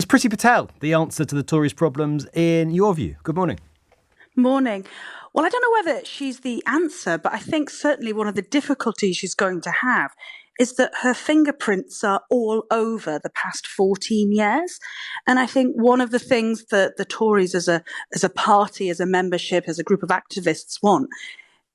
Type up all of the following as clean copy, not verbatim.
Priti Patel the answer to the Tories' problems in your view? Good morning. Morning. Well, I don't know whether she's the answer, but I think certainly one of the difficulties she's going to have is that her fingerprints are all over the past 14 years. And I think one of the things that the Tories as a party, as a membership, as a group of activists want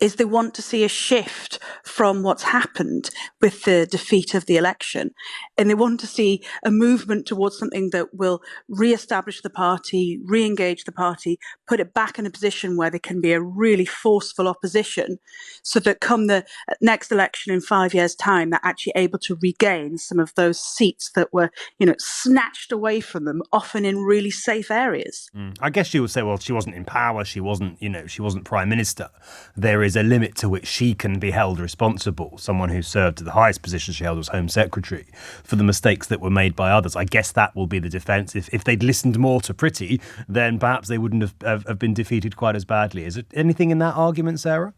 is they want to see a shift from what's happened with the defeat of the election. And they want to see a movement towards something that will re-establish the party, re-engage the party, put it back in a position where there can be a really forceful opposition so that come the next election in 5 years' time, they're actually able to regain some of those seats that were, snatched away from them, often in really safe areas. I guess you would say, well, she wasn't in power. She wasn't Prime Minister. There is a limit to which she can be held responsible. Someone who served at the highest position she held was Home Secretary for the mistakes that were made by others. I guess that will be the defence. If they'd listened more to Priti, then perhaps they wouldn't have been defeated quite as badly. Is there anything in that argument, Sarah?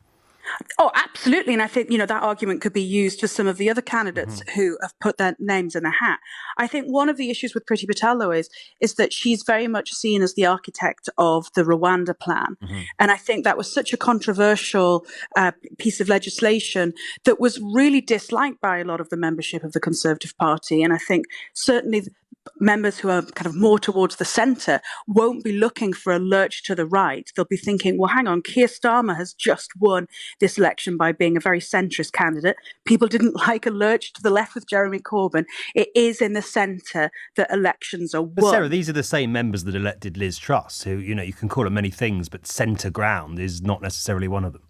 Oh, absolutely. And I think, that argument could be used for some of the other candidates who have put their names in the hat. I think one of the issues with Priti Patel, though, is that she's very much seen as the architect of the Rwanda plan. And I think that was such a controversial piece of legislation that was really disliked by a lot of the membership of the Conservative Party. And I think certainly members who are kind of more towards the centre won't be looking for a lurch to the right. They'll be thinking, well, hang on, Keir Starmer has just won this election by being a very centrist candidate. People didn't like a lurch to the left with Jeremy Corbyn. It is in the centre that elections are won. But Sarah, these are the same members that elected Liz Truss, who, you can call her many things, but centre ground is not necessarily one of them.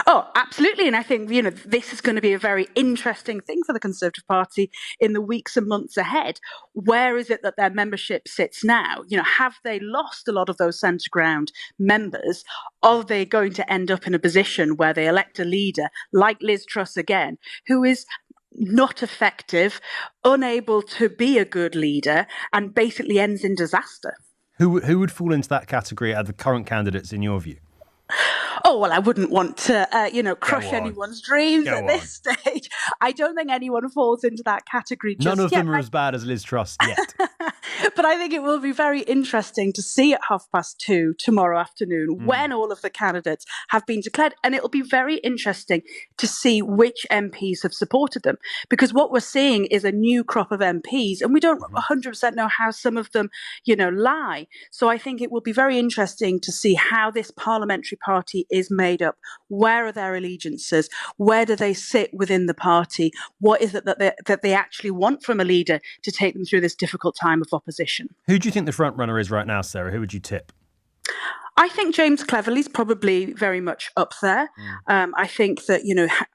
Oh, absolutely. And I think, this is going to be a very interesting thing for the Conservative Party in the weeks and months ahead. Where is it that their membership sits now? Have they lost a lot of those centre ground members? Are they going to end up in a position where they elect a leader like Liz Truss again, who is not effective, unable to be a good leader, and basically ends in disaster? Who would fall into that category are the current candidates in your view? Oh, well, I wouldn't want to, crush anyone's dreams at this stage. I don't think anyone falls into that category just yet. None of them are as bad as Liz Truss yet. But I think it will be very interesting to see at 2:30 tomorrow afternoon when all of the candidates have been declared. And it'll be very interesting to see which MPs have supported them. Because what we're seeing is a new crop of MPs, and we don't 100% know how some of them, lie. So I think it will be very interesting to see how this parliamentary party is made up. Where are their allegiances? Where do they sit within the party? What is it that they actually want from a leader to take them through this difficult time of opposition? Who do you think the front runner is right now, Sarah? Who would you tip? I think James Cleverly's probably very much up there. I think that,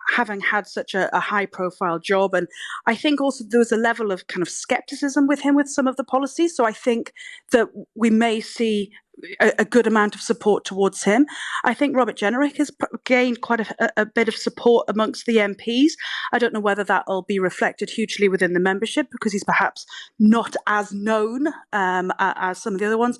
having had such a high-profile job, and I think also there was a level of kind of scepticism with him with some of the policies. So I think that we may see a good amount of support towards him. I think Robert Jenrick has gained quite a bit of support amongst the MPs. I don't know whether that will be reflected hugely within the membership because he's perhaps not as known as some of the other ones.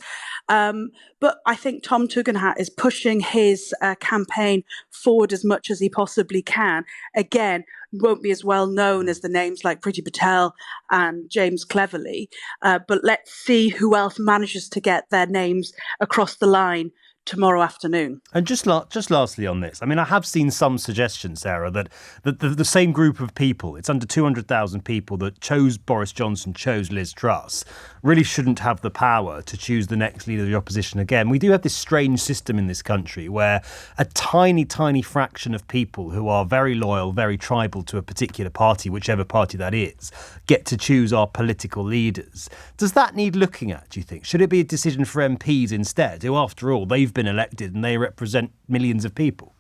But I think Tom Tugendhat is pushing his campaign forward as much as he possibly can. Again, won't be as well known as the names like Priti Patel and James Cleverly. But let's see who else manages to get their names across the line tomorrow afternoon. And just lastly on this, I mean, I have seen some suggestions, Sarah, that the same group of people, it's under 200,000 people that chose Boris Johnson, chose Liz Truss, really shouldn't have the power to choose the next leader of the opposition again. We do have this strange system in this country where a tiny, tiny fraction of people who are very loyal, very tribal to a particular party, whichever party that is, get to choose our political leaders. Does that need looking at, do you think? Should it be a decision for MPs instead, who, after all, they've been elected and they represent millions of people?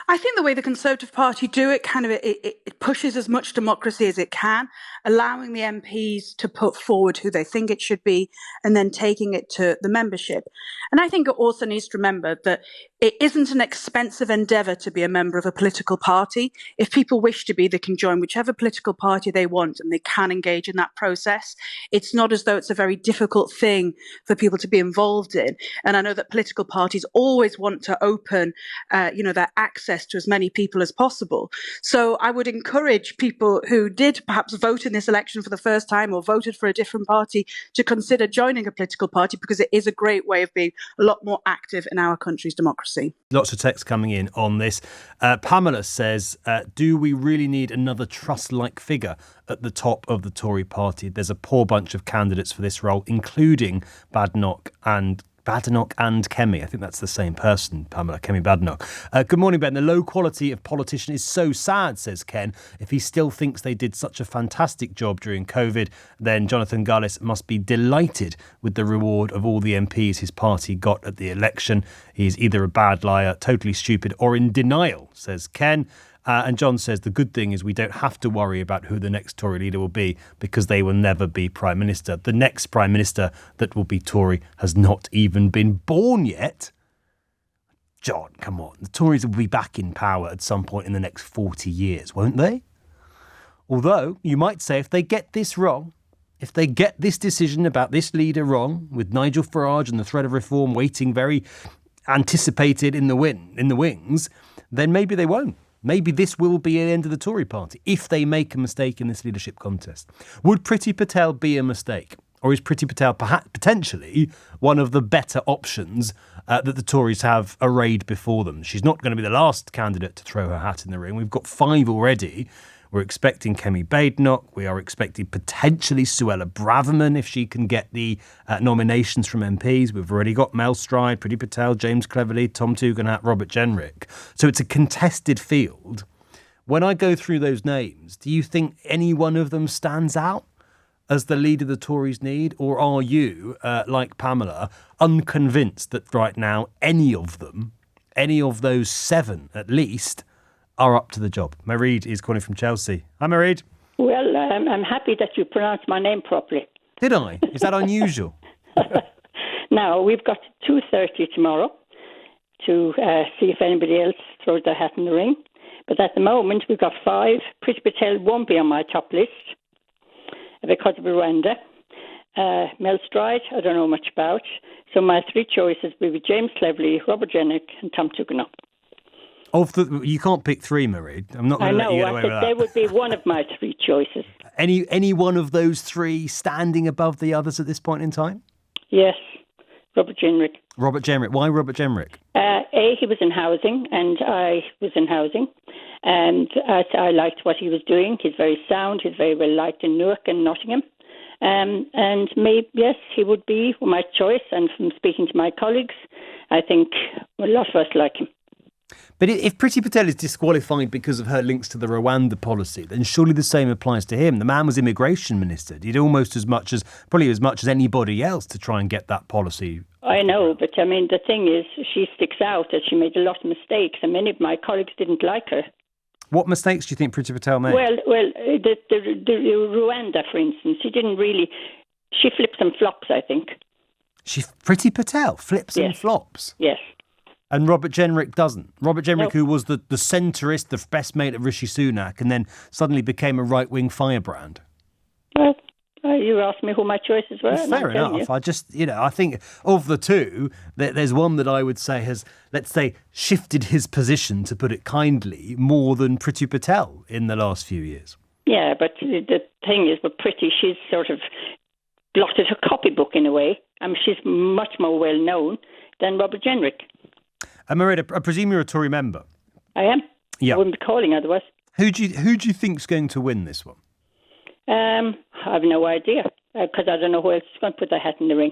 I think the way the Conservative Party do it, it pushes as much democracy as it can, allowing the MPs to put forward who they think it should be and then taking it to the membership. And I think it also needs to remember that it isn't an expensive endeavour to be a member of a political party. If people wish to be, they can join whichever political party they want and they can engage in that process. It's not as though it's a very difficult thing for people to be involved in. And I know that political parties always want to open, their access to as many people as possible. So I would encourage people who did perhaps vote in this election for the first time or voted for a different party to consider joining a political party, because it is a great way of being a lot more active in our country's democracy. Lots of text coming in on this. Pamela says, do we really need another trust-like figure at the top of the Tory party? There's a poor bunch of candidates for this role, including Badenoch and Kemi. I think that's the same person, Pamela, Kemi Badenoch. Good morning, Ben. The low quality of politician is so sad, says Ken. If he still thinks they did such a fantastic job during COVID, then Jonathan Gullis must be delighted with the reward of all the MPs his party got at the election. He's either a bad liar, totally stupid, or in denial, says Ken. And John says the good thing is we don't have to worry about who the next Tory leader will be, because they will never be Prime Minister. The next Prime Minister that will be Tory has not even been born yet. John, come on. The Tories will be back in power at some point in the next 40 years, won't they? Although, you might say, if they get this wrong, if they get this decision about this leader wrong, with Nigel Farage and the threat of reform waiting very anticipated in the wings, then maybe they won't. Maybe this will be the end of the Tory party if they make a mistake in this leadership contest. Would Priti Patel be a mistake? Or is Priti Patel potentially one of the better options that the Tories have arrayed before them? She's not going to be the last candidate to throw her hat in the ring. We've got 5 already. We're expecting Kemi Badenoch. We are expecting potentially Suella Braverman if she can get the nominations from MPs. We've already got Mel Stride, Priti Patel, James Cleverly, Tom Tugendhat, Robert Jenrick. So it's a contested field. When I go through those names, do you think any one of them stands out as the leader the Tories need? Or are you, like Pamela, unconvinced that right now any of those 7 at least, are up to the job? Mareed is calling from Chelsea. Hi, Mareed. Well, I'm happy that you pronounced my name properly. Did I? Is that unusual? Now, we've got 2:30 tomorrow to see if anybody else throws their hat in the ring. But at the moment, we've got 5. Priti Patel won't be on my top list because of Rwanda. Mel Stride, I don't know much about. So my 3 choices will be James Cleverly, Robert Jenrick and Tom Tugendhat. You can't pick 3, Mareed. I'm not going to let you get away with that. They would be one of my 3 choices. Any one of those 3 standing above the others at this point in time? Yes, Robert Jenrick. Robert Jenrick. Why Robert Jenrick? He was in housing, and I was in housing, and I liked what he was doing. He's very sound. He's very well liked in Newark and Nottingham. And maybe, yes, he would be my choice. And from speaking to my colleagues, I think a lot of us like him. But if Priti Patel is disqualified because of her links to the Rwanda policy, then surely the same applies to him. The man was immigration minister. He did almost as much as anybody else to try and get that policy. I know, but I mean, the thing is, she sticks out that she made a lot of mistakes, and many of my colleagues didn't like her. What mistakes do you think Priti Patel made? Well, the Rwanda, for instance, she flips and flops, I think. Priti Patel flips and flops? Yes. And Robert Jenrick doesn't. Robert Jenrick, who was the centrist, the best mate of Rishi Sunak, and then suddenly became a right-wing firebrand. Well, you asked me who my choices were. Fair enough. I think of the 2, there's one that I would say has, let's say, shifted his position, to put it kindly, more than Priti Patel in the last few years. Yeah, but the thing is, with Priti, she's sort of blotted her copybook in a way. She's much more well-known than Robert Jenrick. Maria, I presume you're a Tory member. I am. Yeah. I wouldn't be calling otherwise. Who do you think's going to win this one? I have no idea, because I don't know who else is going to put their hat in the ring.